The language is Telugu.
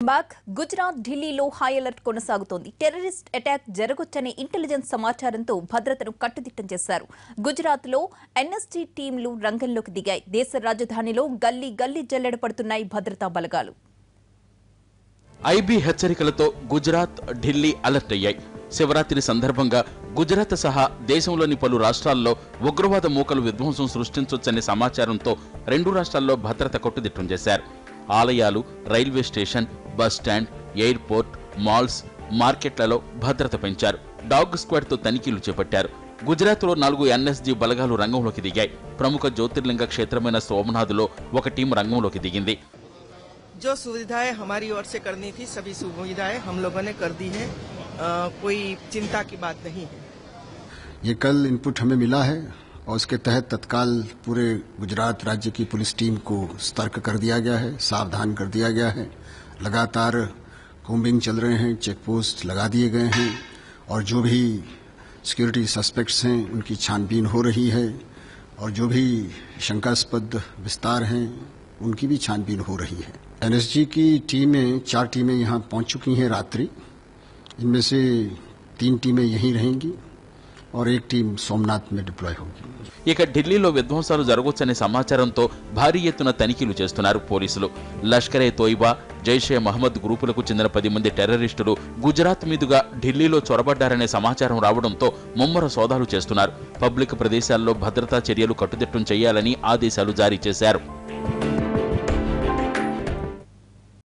బ్యాక్ గుజరాత్ ఢిల్లీలో హై అలర్ట్ కొనసాగుతోంది. టెర్రరిస్ట్ అటాక్ జరగొచ్చనే ఇంటెలిజెన్స్ సమాచారంతో భద్రతను కట్టుదిట్టం చేశారు. గుజరాత్లో ఎన్ఎస్జీ టీంలు రంగంలోకి దిగాయి. దేశ రాజధానిలో గల్లీ గల్లీ జల్లెడ పడుతున్నాయి భద్రతా బలగాలు. ఐబీ హెచ్చరికలతో గుజరాత్, ఢిల్లీ అలర్ట్ అయ్యాయి. శివరాత్రి సందర్భంగా గుజరాత్ సహా దేశంలోని పలు రాష్ట్రాల్లో ఉగ్రవాద మూకలు విధ్వంసం సృష్టించొచ్చనే సమాచారంతో రెండు రాష్ట్రాల్లో భద్రత కట్టుదిట్టం చేశారు. ఆలయాలు, railway station, bus stand, airport, malls, మార్కెట్లలో భద్రత పెంచారు. డాగ్ స్క్వాడ్తో తనిఖీలు చేపట్టారు. గుజరాత్లో 4 ఎన్ఎస్జీ బలగాలు రంగంలోకి దిగాయి. ప్రముఖ జ్యోతిర్లింగ క్షేత్రమైన సోమనాథ్లో ఒక టీం రంగంలోకి దిగింది. जो सुविधाएं हमारी ओर से करनी थी सभी सुविधाएं हम लोगों ने कर दी है। कोई चिंता की बात नहीं है। ये कल इनपुट हमें मिला है और उसके तहत तत्काल पूरे गुजरात राज्य की पुलिस टीम को सतर्क कर दिया गया है, सावधान कर दिया गया है। लगातार कोम्बिंग चल रहे हैं, चेक पोस्ट लगा दिए गए हैं और जो भी सिक्योरिटी सस्पेक्ट्स हैं उनकी छानबीन हो रही है और जो भी शंकास्पद विस्तार हैं उनकी भी छानबीन हो रही है। एनएसजी की टीमें 4 टीमें यहाँ पहुँच चुकी हैं रात्रि। इनमें से 3 टीमें यहीं रहेंगी और एक टीम सोमनाथ में डिप्लॉय होगी। ఇక ఢిల్లీలో విధ్వంసాలు జరగొచ్చనే సమాచారంతో భారీ ఎత్తున తనిఖీలు చేస్తున్నారు పోలీసులు. లష్కరే తోయిబా, జైషే మహమ్మద్ గ్రూపులకు చెందిన 10 మంది టెర్రరిస్టులు గుజరాత్ మీదుగా ఢిల్లీలో చొరబడ్డారనే సమాచారం రావడంతో ముమ్మర సోదాలు చేస్తున్నారు. పబ్లిక్ ప్రదేశాల్లో భద్రతా చర్యలు కట్టుదిట్టం చేయాలని ఆదేశాలు జారీ చేశారు.